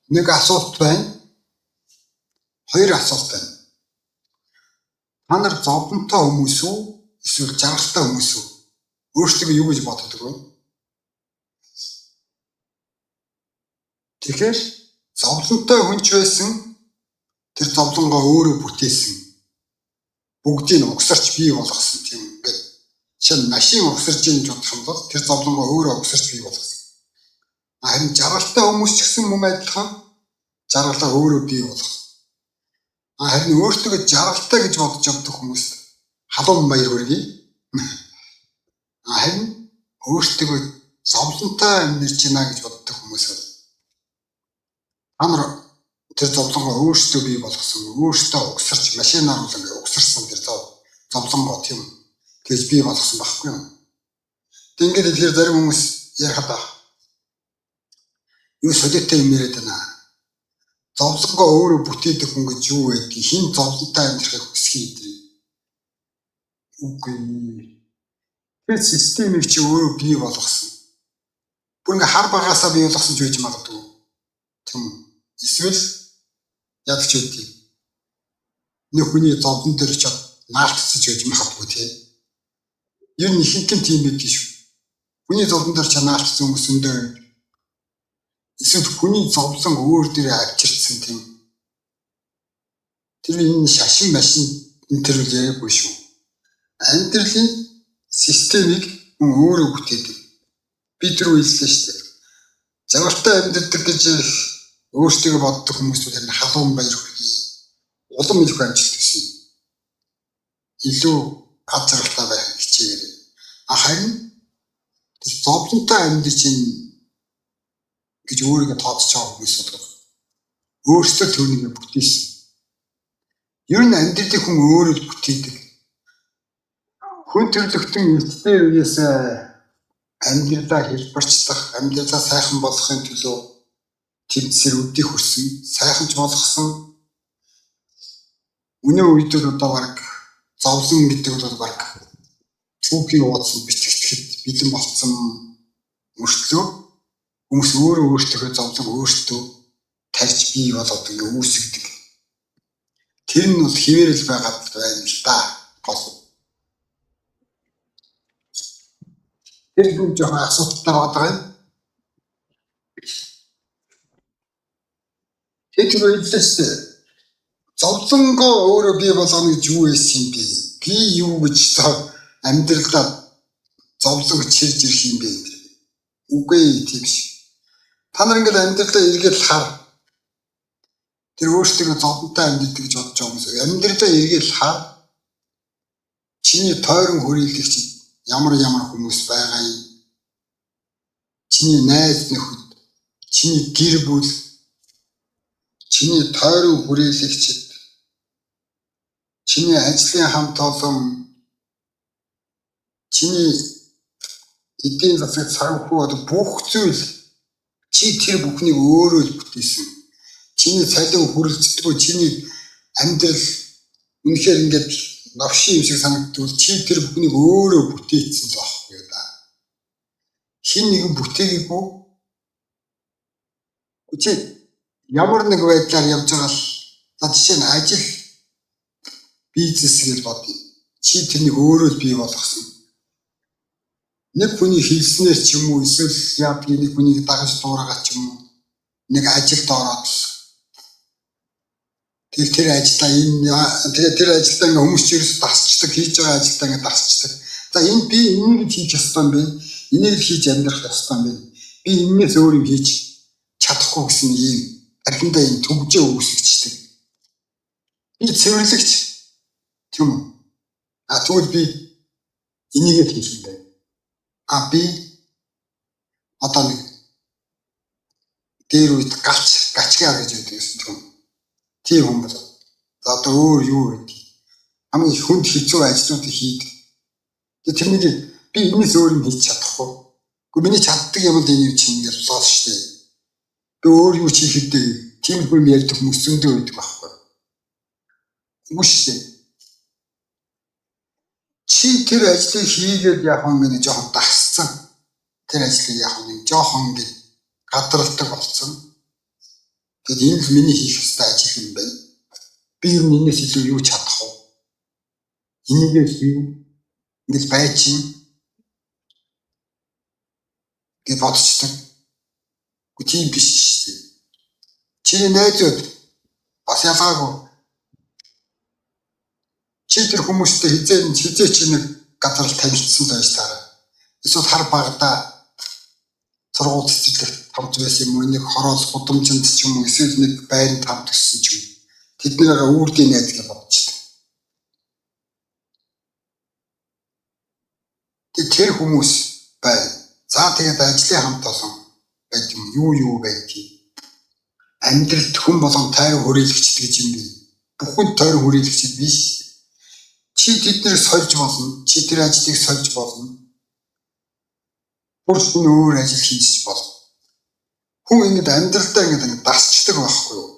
Нэг асуулт байна. Хоёр асуулт байна. Та нар зовлонтой хүмүүс үү? Эсвэл жаргалтай хүмүүс үү? Өөрсдөө юу гэж боддог вэ? Тэгэхээр зовлонтой хүн ч байсан тэр зовлонгоо өөрөө бүтээсэн. Бүгдийг угсарч бий болгосон тийм ингээд. Чинь машин угсарч ийм бодох юм бол тэр зовлонгоо өөрөө угсарч бий болгосон. Харин жаргалтай хүмүүс ч гэсэн мөн адилхан жаргалаа өөрөө бий болгосон. Харин өөртөө жаргалтай гэж бодож явдаг хүмүүс халуун баяр хүргэе. Харин өөртөө зовлонтой амьдарч байна гэж боддог хүмүүс бол та нар тэр зовлонгоо өөртөө бий болгосон, өөртөө угсарч машинаар л угсарсан тэр зовлонгоо тийм тэгж бий болгосон байхгүй юу? Ингээд тэгэхээр зарим хүмүүс ярихад юу солиотой юм яриад байна. Зовлонгоо өөрөө бүтээдэг хүн гэж юу байдгийг хин зовлонтой амьдрахыг хүсхий дээ. Үгүй. Тэр системийг чи өөрөө бий болгосон. Бүр ингээ хар багасаа бий болгосон ч байж магадгүй. Тийм. Эсвэл ядч үгүй. Нэг хүний зовлон дээр ч наалтцаж байж магадгүй тийм. Ер нь ихэнх нь тийм байдаг шүү. Хүний зовлон дээр ч наалтцсан хүмүүс өндөө. Эсвэл хүний зовлон өөр дээрээ авчирсан тийм. Тэр энэ шашин машин энэ төр үл яриаггүй шүү. Амьдралын системийг хүн өөрөө бүтээдэг. Би тэр үйлслээ шүү дээ. Жаргалтай амьдардаг гэж өөрсдөө боддог хүмүүс бол халуун баяр хүргэе. Улам их амжилт хүсье. Илүү газартай байх хичээгээрэй. Харин тэр зовлонтой амьдарч ин гэж өөрийгөө тооцож байгаа хүмүүс бол өөрсдөө түүнийг бүтээсэн. Ер нь амьдралыг хүн өөрөө л бүтээдэг. Хүн төрлөختөн эртний үеэс амьдралаа хэлбэрчлэх, амьдралаа сайхан болгохын төлөө тэмцээр үдийг хүрсэн, сайханч болгосон. Өнөө үед л одоо баг зовлон гэдэг бол баг түүхийн уудсан бичигдэхэд бэлэн болсон мөртлөө хүмүүс өөртөө зовлон өөртөө тарьж бий болоод ингээ үүсгдэг. Тэр нь бол хിവэрэл байгаад байна л да. Гол. Тэр хүн жоохон асуудалтай байгаа юм. Тэр үйлдэлтэй зовлонгоо өөрөө бий болгоно гэж юу байсан юм бэ? Би юу гэж амьдралдаа зовлон чирж ирэх юм бэ? Үгүй тийм биш. Та нар ингээд амьдралдаа эргээд хар. Тэр өөрсдөө зовлонтой амьддаг гэж бодож байгаа хүмүүс. Амьдралдаа эргээд хар. Чиний тойрон хүрээлэгч ямар хүмүүс байгаа юм. Чиний найз нөхөд, чиний гэр бүл, чиний тойрон хүрээлэгчд, чиний ажлын хамт олон, чиний эдийн засаг санхүү бүх зүйл чи тэр бүхнийг өөрөө л бүтээсэн. Чиний цалин хүрэлцдэггүй, чиний амьдрал үнэхээр ингээд новшин юм шиг санагдвал чи тэр бүхнийг өөрөө бүтээсэн л байхгүй юу да. Хин нэгэн бүтээгээгүй. Чи ямар нэг байдлаар явж байгаа л за жишээ нь ажил бизнес гэж бодъё. Чи тэрнийг өөрөө л бий болгосон. Нэг хүний хэлснээр ч юм уу эсвэл яадгийг нэг хүнийг дагаж дуурайгаа ч юм уу нэг ажилд ороод тэр ажиллаа энэ тэр ажилдаа ингээ хүмүүс ч ерөөс дасчдаг хийж байгаа ажилдаа ингээ дасчдаг. За энэ би энийг хийж ёстой юм бэ? Энийг хийж амьдрах ёстой юм бэ? Би энээс өөр юм хийж чадахгүй гэсэн ийм архиндаа энэ төгжөө үүсгэждэг. Би цэвэрлэгч тийм үү? Тэгвэл би энийг хийх юм байна. Би одоо нэг дээр үед гачгаа гэж яддаг юм. Тийм юм байна. За одоо өөр юу вэ? Хамгийн хүнд хэцүү ажлуудыг хийдэг. Тэрнийг би энэс өөр юм хийж чадахгүй. Гэхдээ миний чаддаг юм л энэ чинь гэж бодлоо шүү дээ. Би өөр юу хийхдээ тийм юм ярьдаг хүмүүс зөндөө байдаг байхгүй. Үгүй шүү дээ. Чи тэр ажлыг хийгээд яах юм бэ? Жохон дасцсан. Тэр ажлыг яах юм? Жохон ингэ гадралдаг болсон. Тэгээд энэ л миний хийх ёстой ажил юм байна. Би ер нь энэс илүү юу чадах вэ? Энийгээ хийв. Ингээд байчин гэж бодчихдаг. Гэхдээ тийм биш шүү дээ. Чиний найзууд бас ялгаагүй. Чи тэр хүмүүстэй хизээ чи нэг газар л танилцсан байж таараа. Эсвэл хар багада сургууль цэцэрлэгт хамт байсан юм уу, нэг хороос гудамжинд ч юм уу, эсвэл нэг байранд хамт өссөн ч юм. Тэднийгээ үүрдийн найз гэж бодчихдаг. Тэр хүмүүс байна. За тэгээд ажлын хамт олон байт юм юу байдгийг. Амьдралд хүн болгон тойрон хүрээлэгчд гэж юм би. Бүхэн тойрон хүрээлэгчд биш. Чи тэднийг сольж болно. Чи тэр ажлыг сольж болно. Бүрт нь өөр ажил хийж болно. Хүн ингэж амьдралдаа ингэж дасчдаг байхгүй юу?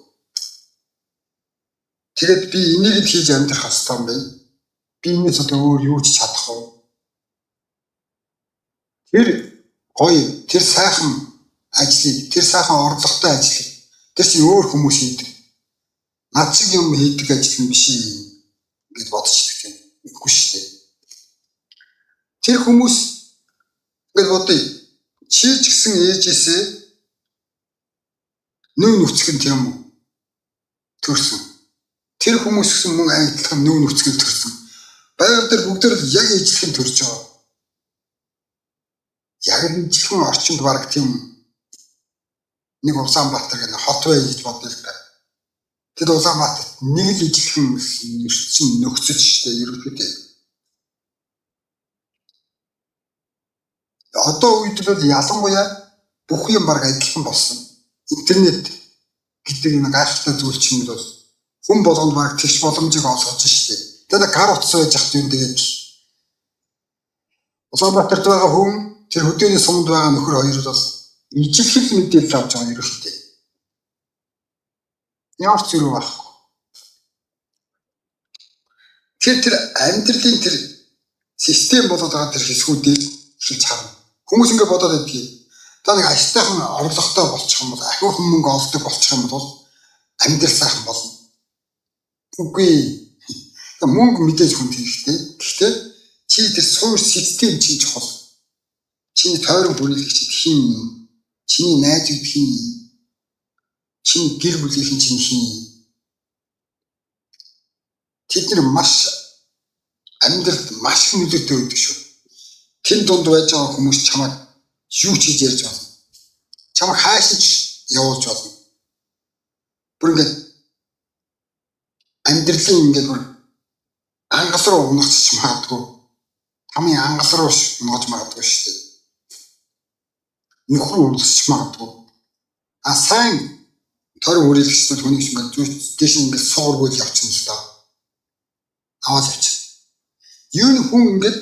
Тэгээд би энийг л хийж амьдрах хэрэгтэй юм байна. Би энэс одоо өөр юу ч чадах вэ? Тэр гоё, тэр сайхан ажлыг, тэр сайхан орлоготой ажлыг тэр чинь өөр хүмүүс хийдэг. Над шиг юм хийдэг ажил нь биш юм гэж бодчихдаг юм. Үгүй шүү дээ. Тэр хүмүүс гэж бодъё. Чи ч гэсэн ээжээсээ нүүн нүцгэн тийм үү? Төрсөн. Тэр хүмүүс гэсэн мөн адилхан нүүн нүцгэн төрсөн. Байгаль дээр бүгд л яг ээжлэхэн төрж байгаа. Яг л ижлэхэн орчинд бараг тийм нэг Улаанбаатар гэх хот бай гэж бодъё л да. Тэд Улаанбаатарт нэг л ижлэхэн ертөнцийн нөхцөл шүү дээ ерөнхийдөө. Одоо үед бол ялангуяа бүх юм бараг адилхан болсон. Интернет гэдэг энэ гайхалтай зүйл чинь бол хүн болгонд бараг тэгш боломжийг олгож шүү дээ. Тэгээд гар утас байж хат юм тэгээд Улаанбаатарт байгаа хүн тэр хөдөөний сумд байгаа нөхөр хоёр бол ижлэхэн мэдээлэл авч байгаа ерөөхдөө. Ямар ч зүйл байхгүй. Тэр амьдралын тэр систем болоод байгаа тэр хэсгүүдийг хэлж харна. Хүмүүс ингэ бодоод байдгийг. Та нэг аштайхан орлоготой болчих юм бол ахиухан мөнгө олдог болчих юм бол амьдрал сайхан болно. Үгүй. Мөнгө мэдээж хүн хэрэгтэй. Гэхдээ чи тэр суур систем чинь чухал. Чиний тойрон бүрэлдэхчид хин юм? Чиний найзууд хин юм? Чиний гэр бүлийнхэн чинь хин юм? Тэд нар маш амьдралд маш их нөлөөтэй байдаг шүү. Тэн дунд байж байгаа хүмүүс чамайг юу ч хийж ярьж байна. Чамайг хаашиж явуулж байна. Бүр ингээд амьдралын ингээд бүр ангал руу унагч магадгүй. Хамгийн ангал руу унгаж магадгүй шүү дээ. Нөхөр унагч магадгүй. Сайн тойрон хүрээлэгчтэй хүний шиг дээш ингээд суургүй явчихна л да. Аваад явчихна. Юу нэг хүн ингээд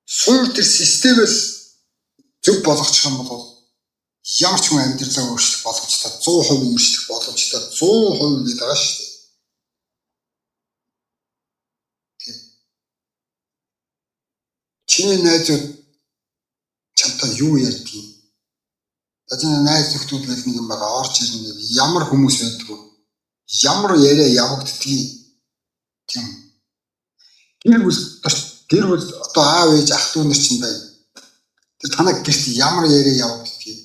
суур тэр системээс зөв болгочих юм бол ямар ч хүн амьдралаа өөрчлөх боломжтой 100% өөрчлөх боломжтой 100% гэдэг байгаа шүү дээ. Тийм. Чиний найзууд чамтай юу ярьдгийг. Чиний найз нөхдүүд нэг юм байгаа орж ирнэ ямар хүмүүс байдгүй. Ямар яриа явагддгийг. Тийм. Гэр бүл одоо аав ээж ах дүү нар чинь байна. Тэр танаа гэрт ямар яриа явагддгийг.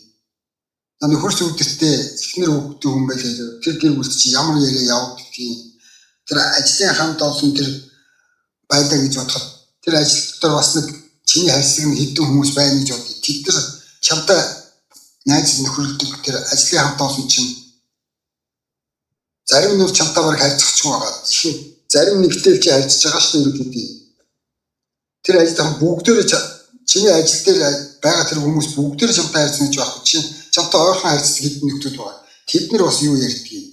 Нөхөр сүдэртэй эхнэр хүүхдтэй хүн байлаа. Тэр гэр бүлд чи ямар яриа явагддгийг. Тэр ажлын хамт олон тэр байлаа гэж бодоход тэр ажил дотор бас нэг чиний хайрцаг нь хэдэн хүмүүс байна гэж бодъё. Тэд нар чамтай найз нөхөрөлдөг тэр ажлын хамт олон чинь зарим нь чамтай бараг харьцахгүй байгаа. Зарим нэгтэй чи харьцаж байгаа шүү дээ. Тэр ажилтан бүгдөө чиний ажил дээр байгаа тэр хүмүүс бүгдөө чамтай харьцаж байгаа чинь чамтай ойрхон харьцдаг хэдэн нөхдүүд байгаа. Тэд нар бас юу ярьдгийг,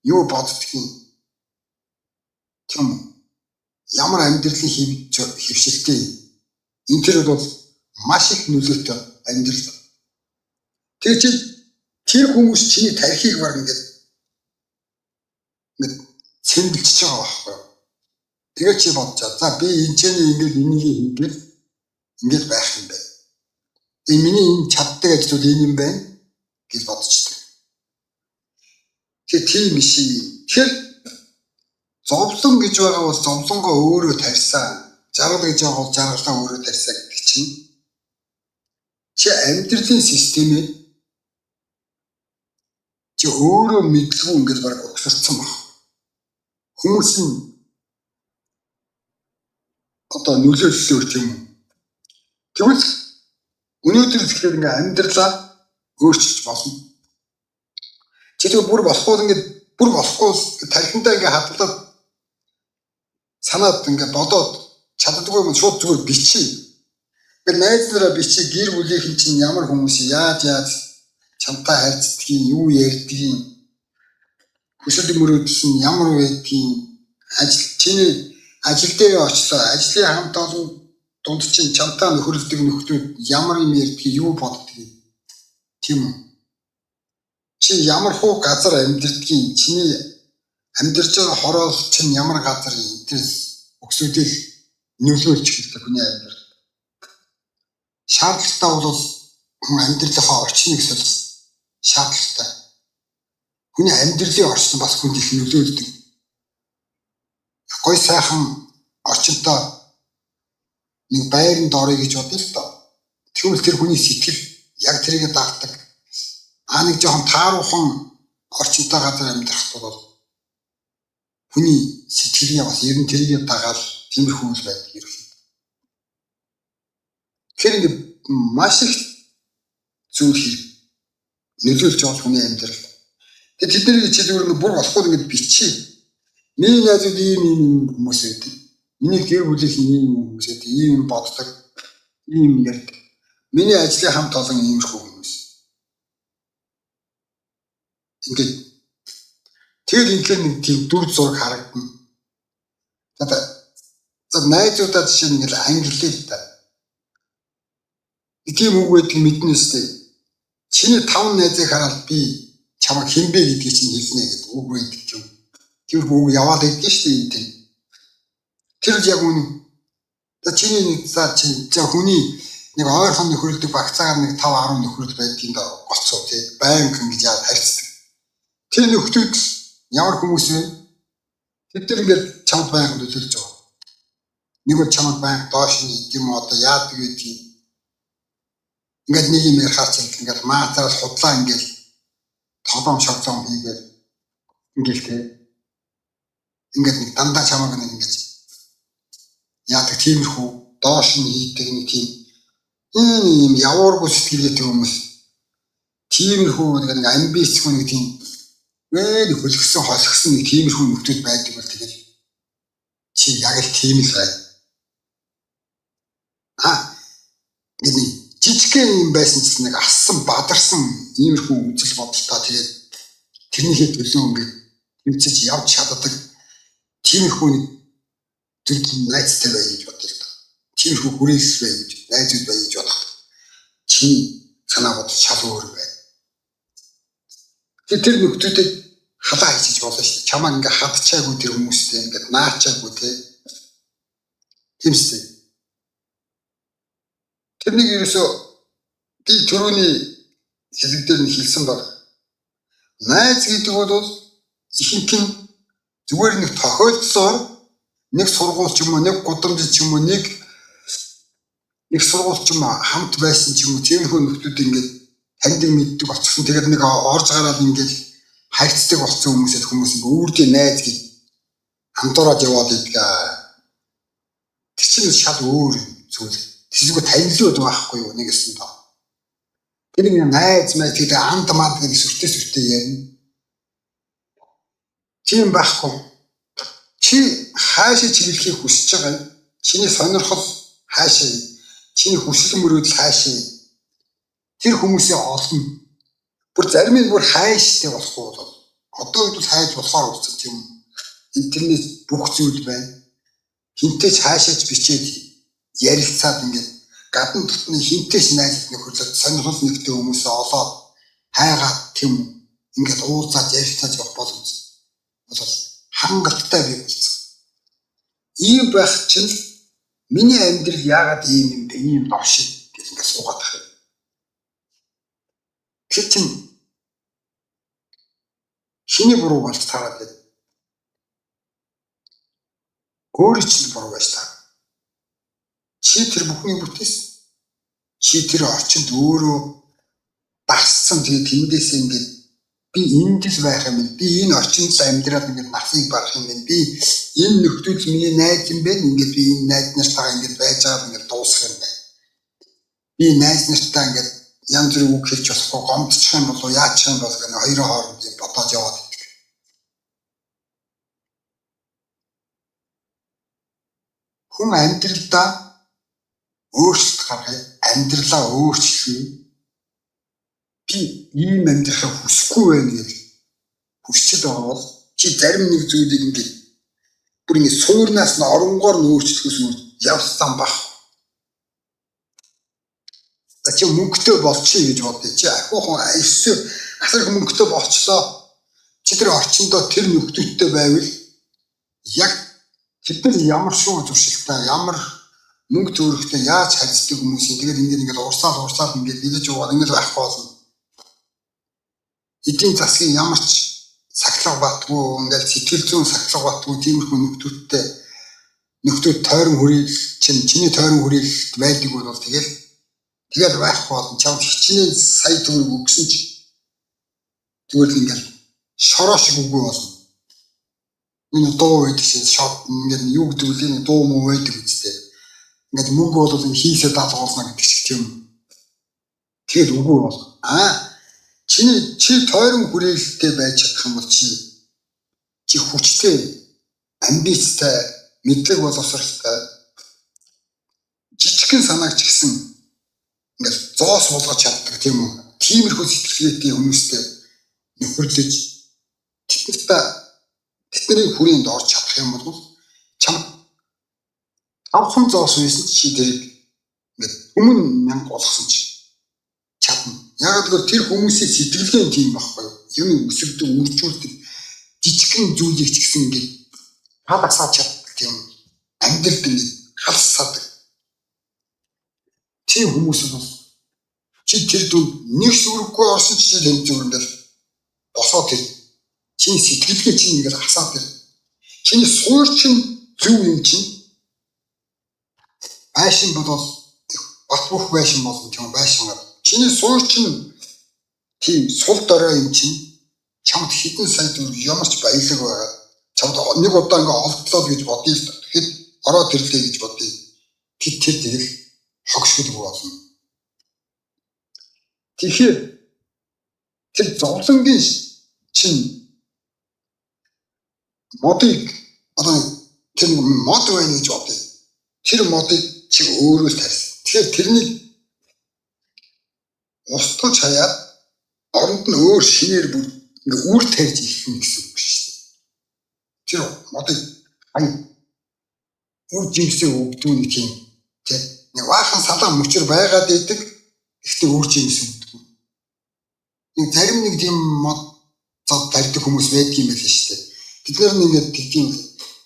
юу боддгийг. Тийм ямар амьдралын хөвшилтэй. Энэ тэр бол маш их нөлөөтэй амьдрал. Тэр чинь тэр хүмүүс чиний тархийг баг ингээд цэмбэлж байгаа байхгүй. Тэгээд чи бодчаа. За би энэ ч ингээд энийг ингээд байх юм байна. Миний энэ чаддаг ажил бол энэ юм байна гэж бодчихдаг. тийм шиг. Тэгэхээр зовлон гэж байгаа бол зовлонгоо өөрөө тарьсан. Жаргал гэж байгаа бол жаргалаа өөрөө тарьсан гэдэг чинь чи амьдралын системээ чи өөрөө мэдлгүй ингээд баг огсорцсон баг. Хүмүүс нь одоо нөлөөллөө тийм үү. Тэгвэл өнөөдөр тэгэхээр ингээд амьдралаа өөрчилж болно. Чи тэр бүр болохгүй тархиндаа ингээд хадгалаад санаад ингээд бодоод чаддаггүй юм шууд зүгээр бичиж. Ингээд найзлаараа бичиж гэр бүлийнхэн чинь ямар хүмүүс яаж чамтай харьцдгийг, юу ярьдгийг, хүсэл мөрөөдөл нь ямар байдгийг, чиний ажил дээр очлоо, ажлын хамт олон дунд чинь чамтай нөхөрлөдөг нөхдүүд ямар юм ярьдгийг, юу боддгийг. Тийм үү? Чи ямар хуу газар амьдэрдгийг, чиний амьдарч байгаа хороол чинь ямар газар интерес өгсөдөл нөлөөлж хэлдэг хүний амьдрал. Шаардлагатай бол хүн амьдралынхаа орчныг солих шаардлагатай. Хүний амьдралын орчин бас хүнд их нөлөөлдөг. Гой сайхан орчинтой нэг байранд орё гэж бодъё л доо. Тэгвэл тэр хүний сэтгэл яг тэрийг дагдаг. Нэг жоохон тааруухан орчинтой газар амьдрах бол хүний сэтгэлээ бас ер нь тэрийг дагаад тиймэрхүү үйл байдаг ерөөхдөө. Тэгэхээр ингээд маш их зүйл хэрэг нөлөөлж байгаа хүний амьдрал. Тэгээд тэднийг чи зүгээр бүр болохгүй ингээд бичиж. Миний найзууд ийм хүмүүс байдаг. Миний гэр бүлийн ийм хүмүүс байдаг. Ийм боддог. Ийм ярьдаг. Миний ажлын хамт олон иймэрхүү хүмүүс. Ингээд тэгэл ингээд нэг тийм дүр зураг харагдана. За найзуудаа жишээ нь ингээд англилээ л да. Тийм үг байдаг мэднэс дээ. Чиний 5 найзыг хараад би чамайг хинбэ гэдгийг чинь хэлнэ гэдэг үг байдаг юм. Тэр үг яваад байдаг шүү дээ энэ. Тэр яг үнэ. Чиний нэг за хүний нэг ойрхон нөхөрлөдөг багцаагаар нэг 5-10 нөхөрлөл байдгийн доо голцоо тий. Байнг ингэж яа харьцдаг. Тэр нөхдүүд ямар хүмүүс вэ? Тэд нар ингээд чамд байнг нөлөөлж байгаа. Нэг бол чамд байнг доош нь идэм одоо яадаг гэдгийг ингээд нэг юм ярихаач ингээд маатаар худлаа ингээд толом шогцон хийгээд ингээд тий. Ингээд нэг дандаа чамаг нэг ингээд яадаг тиймэрхүү доош нь хийдэг нэг тийм ийм явуургүй сэтгэлгээтэй хүмүүс тиймэрхүү нэг амбицгүй нэг тийм хөлгсөн хосгсон нэг тиймэрхүү нөхдөд байдаг бол тэгэл чи яг л тийм л бай. Гэвь жижигхэн юм байсан ч нэг ассан бадарсан иймэрхүү үзэл бодолтой тэгээд тэрнийхээ төлөө ингээд тэмцэж явж чаддаг тиймэрхүү нэг зүйл найзтай бай гэж бодлоо. Тиймэрхүү хүрээлс бай гэж найзууд бай гэж бодлоо. Чиний санаа бодол шал өөр бай. Тэр нөхдүүдийг халаа хийж болно шүү дээ. Чамаа ингээ хадчаагүй тэр хүмүүстэй ингээд наачаагүй тийм үстэй. Тэрнийг ерөөсөө би түрүүний хэсэг дээр нь хэлсэн баг. Найз гэдэг бол ихэнх нь зүгээр нэг тохиолдлоор нэг сургууль ч юм уу, нэг гудамж ч юм уу, нэг сургууль ч юм уу хамт байсан ч юм уу тиймэрхүү нөхдүүд ингээд таньдаг мэддэг болчихсон. Тэгээд нэг орж гараад ингээд хайрцдаг болсон хүмүүсэд хүмүүс ингээ өөртөө найз гэж хамтараад яваад идэх. Тэр чинь шал өөр зүйл. Тэсгүй танилуд байхгүй юу нэг юм доо. Тэр нэг найз маяг тэгээд анд манд гэж сүртэй ярина. Тийм байхгүй. Чи хаашаа чиглэхийг хүсэж байгаа юм? Чиний сонирхол хаашаа? Чиний хүсэл мөрөөдөл хаашаа? Тэр хүмүүсээ олно. Бүр зарим нь бүр хайштай болохгүй бол одоо үед хайж болохоор болсон юм. Интернет бүх зүйл байна. Хинтээч хаашаач бичээд ярилцаад ингээд гадна дотны хинтээч найз нөхөрлөд сонирхол нэгтэй хүмүүсээ олоод хайгаад тийм ингээд уулзаад ярилцаж явах боломж бол хангалттай бий болсон. Ийм байх чинь миний амьдрал яагаад ийм юм бэ? Ийм доршиг гэж ингээд суугаад байгаа юм. Тэр чинь Чиний буруу болж таараад байна. Өөрөө чинь буруу байж таа. Чи тэр бүхний бүтээсэн. Чи тэр орчинд өөрөө дассан. Тэгээд тэндээсээ ингээд би эндээс байх юм. Би энэ орчинд амьдраад ингээд насыг барах юм. Би энэ нөхдөд миний найз юм байна. Ингээд би энэ найз нартаа ингээд байж байгаа ингээд дуусах юм байна. Би найз нартаа ингээд янз бүрийн үг хэлж болохгүй гомдчих юм болов яачих юм бол гэнэ хоёрын хооронд бодож яваад идэх. Хүн амьдралдаа өөрчлөлт гаргая. Амьдралаа өөрчлөе. Би ийм амьдрахыг хүсэхгүй байна гэж хүсчихэд байгаа бол чи зарим нэг зүйлийг ингээд бүр ингэ суурнаас нь оронгоор нь өөрчлөхөөс явсан баг. Чи мөнгөтэй болчихъя гэж бодъё. Чи ахиухан эсвэл асар их мөнгөтэй болчлоо. Чи тэр орчиндөө тэр нөхдөдтэй байвал яг тэд ямар шоу зуршилтай, ямар мөнгө төрөхтэй яаж харьцдаг хүмүүс юм. Тэгээд ингээд урсаал ингээд нэлж яваад ингээд байхгүй болно. Эдийн засгийн ямар ч сахилга батгүй ингээд сэтгэл зүйн сахилга батгүй тиймэрхүү нөхдөд тойрон хүрээлэл чинь чиний тойрон хүрээлэлд байдаг бол тэгэл байхгүй болно. Чам хичнээн сая төгрөг өгсөн ч зүгээр л ингээд шороо шиг үгүй болно. Энэ дуу байдаг шээ шот ингээд юу гэдэг вэ? Энэ дуу муу байдаг үстэй. Ингээд мөнгө бол энэ хийсээ даалгуулна гэдэг шиг тийм. Тэгэл үгүй бол. Чи тойрон хүрээлэлтэй байж чадах юм бол чи хүчтэй, амбицтай, мэдлэг боловсралтай жижигхэн санаагч гэсэн ингээд зоос болгож чаддаг тийм үү? Тиймэрхүү сэтгэлгээтэй хүмүүстэй нөхөрлөж тэдний хүрээнд орж чадах юм бол чам 500 зоос үйсэн чи тэрийг ингээд өмнө 1000 болгосон чи чадна. Яг л тэр хүмүүсийн сэтгэлгээ тийм байхгүй юу? Юм өсөвдөг, үржүүлдэг жижигхэн зүйлийг ч гэсэн ингээд хадасаад чаддаг тийм амьдрал ингээд халсаад. Тийм хүмүүс бол чи тэр дүн нэг сүрэггүй орсон чи тэнд зүрэндэл босоод тэр чиний сэтгэлгээ чинь ингээд хасаад тэр чиний суур чинь зөв юм чинь байшин бодвол бат бөх байшин болно тийм байшин. Чиний суур чинь тийм сул дорой юм чинь чамд хэдэн сая төгрөг ямар ч баялаг байгаа. Чамд нэг удаа ингээд олдлоо гэж бодъё л тэгэхэд ороод ирлээ гэж бодъё. Тэр тэгэл хогшгол болно. Тэгэхээр тэр зовлонгийн чинь модыг одоо тэр мод байна гэж бодъё. Тэр модыг чи өөрөө л тарьсан. Тэгэхээр тэрнийг устгаж хаяад оронд нь өөр шинээр бүр ингээ үр тарьж ирэх юм гэсэн үг шүү дээ. Тэр модыг үр жимсээ өгдөг нэг тийм нэг баахан салаа мөчөр байгаад идэг ихтэй үр жимс өгдөг. Нэг зарим нэг тийм мод зод тарьдаг хүмүүс байдаг юм байл шүү дээ. Бид нар ингээд тийм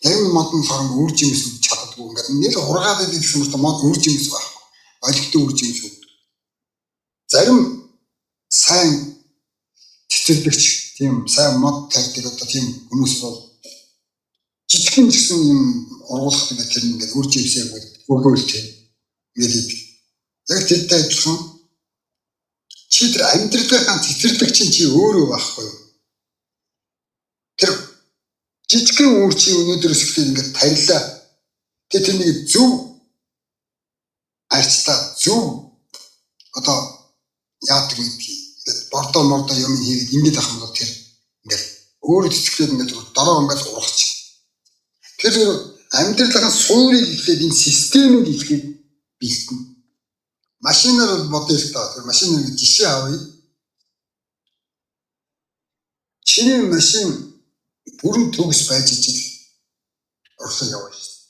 зарим модон сорон үр жимс өгч чаддгүй ингээд нэр ургаад идэг гэсэн мэт мод үр жимс байхгүй. Олигтой үр жимс өгдөг. Зарим сайн цэцэрлэгч тийм сайн мод тарьдаг одоо тийм хүмүүс бол жижигхэн гэсэн юм ургуулах гэдэг тэр ингээд үр жимсээ өгөөл тийм ингээд яг тэртэй адилхан чи тэр амьдралынхаа цэцэрлэг чинь чи өөрөө байхгүй юу? Тэр жижигхэн үр чи өнөөдрөөс эхлээд ингээд тарилаа. Тэгээ тэрнийг зөв арчлаа зөв одоо яадаг вэ? Бордоо мордоо юм хийгээд ингэж ах юм бол тэр ингээд өөрөө цэцгэлээд ингээд дороо ингээд ургач. Тэр амьдралынхаа суурийг ихлээд энэ системийг ихлээд бэлтэн. Машинаар бодъё л та. Тэр машиныг жишээ авъя. Чиний машин бүрэн төгс байж ижил орсон яваа шүү дээ.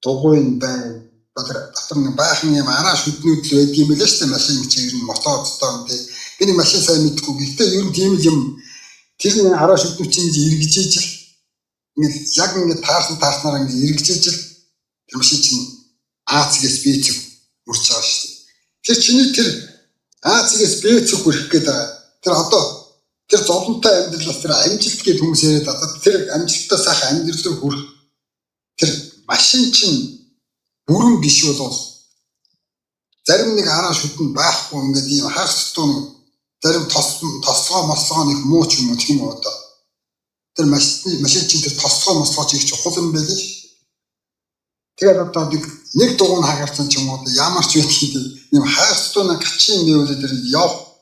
Дугуйн байна. Дотор нэг баахан юм араа шүднүүд л байдаг юм байлаа шүү дээ. Машин чинь мотор цотор тий. Би нэг машин сайн мэдгүй. Гэхдээ ер нь тийм л юм. Тэр нэг араа шүднүүд чинь эргэж ижил. Ингээд яг ингээд таарснараа ингээд эргэж ижил. Тэр машин чинь А-цэгээс Б-цэг үрж байгаа шүү дээ. Тэр чиний тэр А-цэгээс Б-цэг хүрэх гээд байгаа. Тэр одоо тэр зовлонтой амьдралаас тэр амжилт гэдэг хүмүүс яриад байгаа. Тэр амжилттай сайхан амьдралыг хүрэх тэр машин чинь бүрэн биш болов. Зарим нэг араа шүтэн байхгүй ингээд ийм хагас туу зарим тослогоо мослогоо нэг муу ч юм уу тийм үү одоо. Тэр машин чинь тэр тослогоо мослогоо ч их чухал юм байлээ. Тэгээд одоо нэг дугуйн хагарсан ч юм уу ямар ч үеийн ийм хагас туу нэг гачин гэвэл тэр яв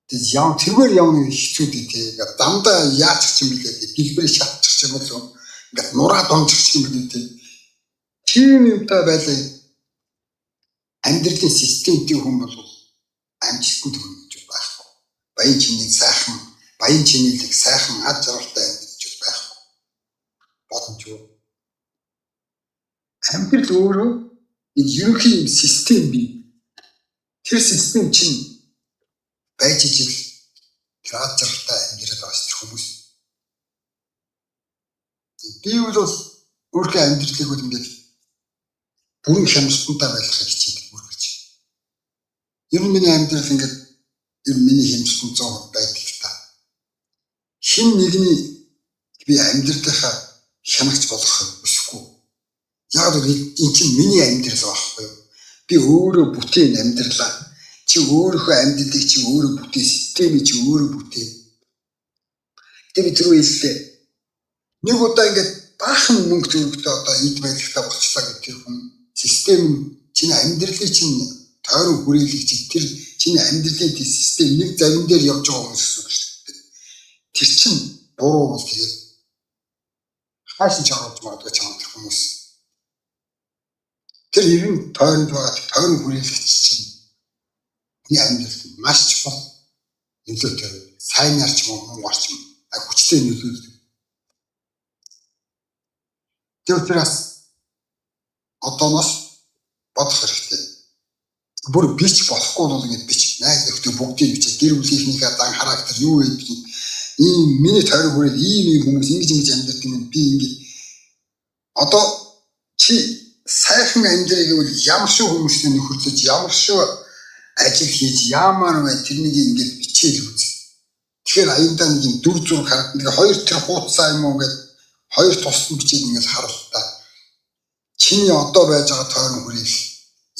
тэргээр явна хэцүү дээ тийм. Дандаа яачих юм билээ. Дэлбэрээ шатчих юм болов. Ингээд нураа дончих юм билээ тийм. Тийм юмтай байлаа. Амьдралын системтэй хүн бол амжилтанд хүрэх гэж байхгүй. Баян чинийг сайхан ад жаргалтай амьдч байхгүй. Бодомжгүй. Амьдрал өөрөө ерөнхий систем бий. Тэр систем чинь байж ижил тэр ад жаргалтай амьдрал байгаа ч хүмүүс. Би бол өөрийнхөө амьдралыг ингээд бүрэн хямралтай байх хичээдэг үргэлж. Ер нь миний амьдрал ингээд миний хямралтай 100% байдаг та. Хин нэгний би амьдралынхаа хямрагч болох хүсэхгүй. Яг л энэ чинь миний амьдрал байхгүй юу? Би өөрөө бүтээн амьдралаа. Чи өөрийнхөө амьдралыг чи өөрөө бүтээ, системийг чи өөрөө бүтээ. Тэ би түрүү хэллээ. Нэг удаа ингээд баахан мөнгө төгрөгтэй одоо эд байдалтай болчлаа гэх тэр хүн систем чиний амьдралыг чинь тойрон хүрээлэгч тэр чиний амьдралын тэр систем нэг завин дээр явж байгаа хүмүүс шүү дээ. Тэр чинь буруу бол тэгээд хаашин ч оруулж магадгүй ч тэр хүмүүс. Тэр ирэн тойронд байгаа тойрон хүрээлэгч чинь энэ амьдралд маш чухал нөлөөтэй. Сайнаар ч юм уу муугар ч юм хүчтэй нөлөөлдөг. Тэрээс одооноос бодох хэрэгтэй. Бүр бич болохгүй бол ингэж бич. Найз нөхдөд бүгдийг бичээ. Гэр бүлийнхнийхээ дан характер юу вэ гэх ийм миний тойрог хүрээд ийм хүмүүс ингэж амьддаг юм би ингэж одоо чи сайхан амьдрыг гэвэл ямар шүү хүмүүстэй нөхөрлөж ямар шүү ажил хийж ямар вэ тэрнийг ингэж бичээл үз. Тэгэхээр аяндаа нэг юм дүр зураг хараад нэг хоёр тэр хуудасаа юм уу гэж хоёр тусдан бичээд ингэж харалтаа. Чиний одоо байж байгаа тойрон хүрээл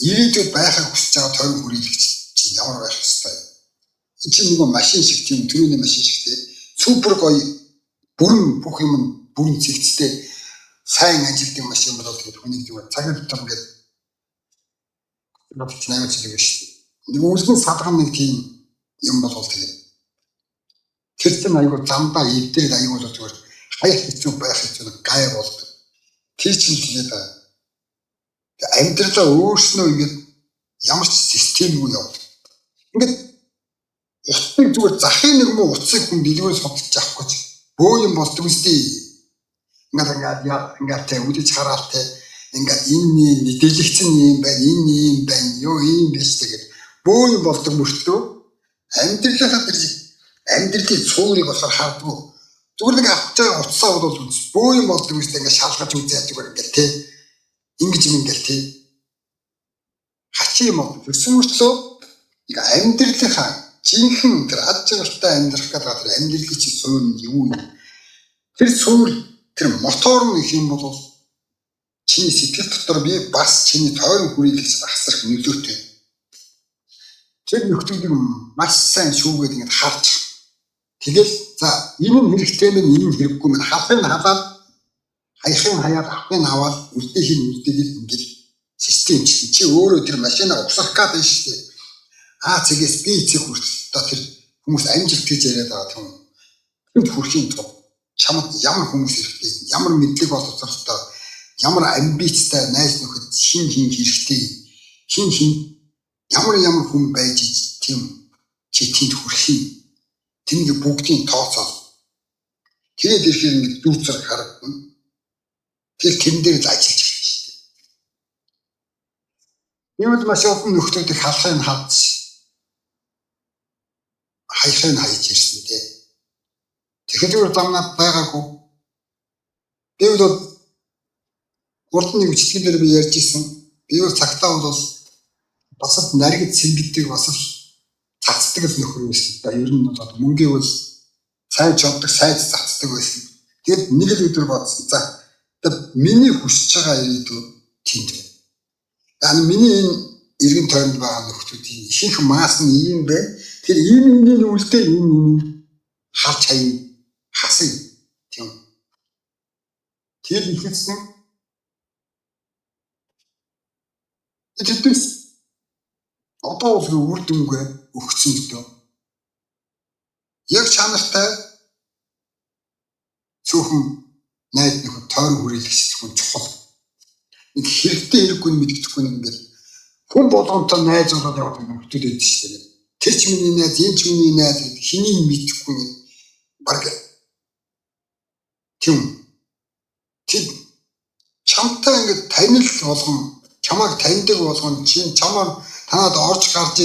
ирээдүйд байхыг хүсэж байгаа тойрон хүрээлэгч чинь ямар байх ёстой. Энэ чинь нэг машин шиг тийм төрөний машин шиг тийм супер гоё бүрэн бүх юм бүрэн цэгцтэй сайн ажилтны машин болоод тэгээд хүний зүгээр цагаан дотор ингээд навч наймж байгаа шүү дээ. Нэг үлгэн садган нэг тийм юм болол тэгээд тэр чинь аюул замдаа эвдээд аюул зүгээр хаяг хэцүү байх хэцүү гай болдог. Тэр чинь тэгээд амьдралаа өөрснөө ингэж ямар ч системгүй явуулдаг. Ингээд утсыг зүгээр захын нэг муу утсыг хүн дэлгүүрээс судалж авахгүй ч бөө юм болдог үстэй. Ингээд тэ үдэж хараад тэ ингээд энэ мэдээлэгцэн юм байна, энэ юм байна, ёо ийм биш тэгээд бөө юм болдог мөртөө амьдралын цуурыг болохоор хардгүй. Зүгээр нэг авч байгаа утсаа бол үз. Бөө юм болдог үстэй ингээд шалгаж үзээд зүгээр ингээд тэ ингэж юм ингээл тий. Хачи юм уу? Тэрсэн мөртлөө нэг амьдралынхаа жинхэнэ тэр ад жаргалтай амьдрах гэдэг тэр амьдралын чинь суурь юу юм? Тэр суурь тэр мотор нь их юм бол чиний сэтгэл дотор би бас чиний тойрон хүрээлэгч асрах нөлөөтэй. Тэр нөхцөлийг маш сайн шүүгээд ингэж харж тэгэл за энэ нь хэрэгтэй мэн энэ нь хэрэггүй мэн халахын халаад хаяхын хаяад авахын аваад үлдээх ингэж систем чи өөрөө тэр машинаа угсах гэдэг шүү дээ. Цэгээс би цэг хүртэл одоо тэр хүмүүс амжилт гэж яриад байгаа юм. Тэнд хүрэхийн тулд чамд ямар хүмүүс хэрэгтэй, ямар мэдлэг боловсролтой, ямар амбицтай найз нөхөд хин хэрэгтэй, хин ямар хүн байж тийм чи тэнд хүрэхийн тэнийг бүгдийг тооцоод тэгээд ирэхээр ингэ дүр зэрэг харагдана. Тэгэхээр тэн дээр л ажиллаж байна шүү дээ. Ийм маш олон нөхдөд их халахын хадж хаяхын хайж ирсэн дээ. Тэгэхээр замнаад байгаагүй. Би бол урд нэг бичлэгэн дээр би ярьж ирсэн. Би бол цагтаа бол бас наригд сэлгэлдэг бас л цацдаг л нөхөр байсан. Ер нь бол мөнгө бол сайн жоддог, сайд цацдаг байсан. Тэгээд нэг л өдөр бодсон. За миний хүсэж байгаа ирээдүй тэнд байна. Yani миний энэ иргэн тойронд байгаа нөхдүүдийн ихэнх маас нь ийм бай. Тэр ийм үлдээ ийм харж хаяа хасыг тийм. Тэр ихэвчлэн тэтгэс одоо үр дүнгээ өгсөн гэдэг. Яг чанартай цөөхөн найд нөхөд тойрон хүрээлэгч хүн чухал. Нэг хэрэгтэй хэрэггүй мэддэхгүй ингээд хүн болгонтой найз болоод явдаг нөхдөд байдаг шүү дээ. Тэр ч миний найз, энэ ч миний найз гэдэг хэнийг мэдхгүй баг тийм. Тэд чамтай ингээд танил болгон, чамайг таньдаг болгон, чамаар танад орж гарч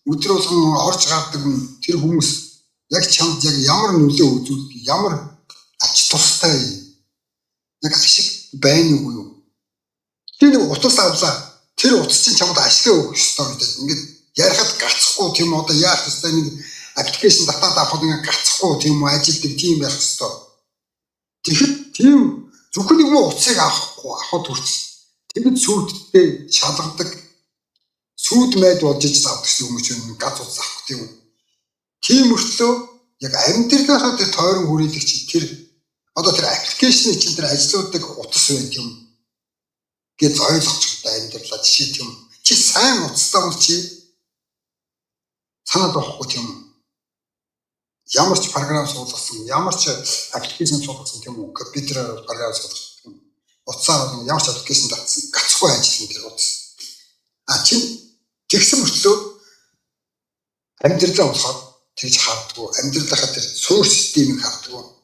өдөр болгон орж гардаг тэр хүмүүс яг чамд яг ямар нөлөө үзүүлдэг, ямар ач тустай яг ашиг байна уу юу? Тэр утас авлаа. Тэр утас чинь чамд ашиг өгөх ёстой гэдэг. Ингээд ярихад гацхгүй тийм одоо яах ёстой нэг аппликейшн татаад авахд ингээд гацхгүй тийм үү ажилдаг тийм байх ёстой. Тэгэхээр тийм зөвхөн нэг утсыг авахд хүртэл тэгэд сүйдтэй шалгадаг сүйд майд болж завдаг хүмүүс юм гац утас авах тийм үү. Тийм мөртлөө яг амьдралынхаа тэр тойрон хүрээлэгч тэр одоо тэр аппликейшны чинь тэр ажилладаг утас байна тийм гэж ойлгочихтой амьдралаа жишээ тийм чи сайн утастай бол чи санаад авахгүй тийм ямар ч програм суулгасан ямар ч аппликейшн суулгасан тийм үү компьютераар програм суулгасан утсаар ямар ч аппликейшн татсан гацхгүй ажиллана тэр утас чи тэгсэн мөртлөө амьдралаа болохоор тэгж хардггүй амьдралынхаа тэр суур системийг хардггүй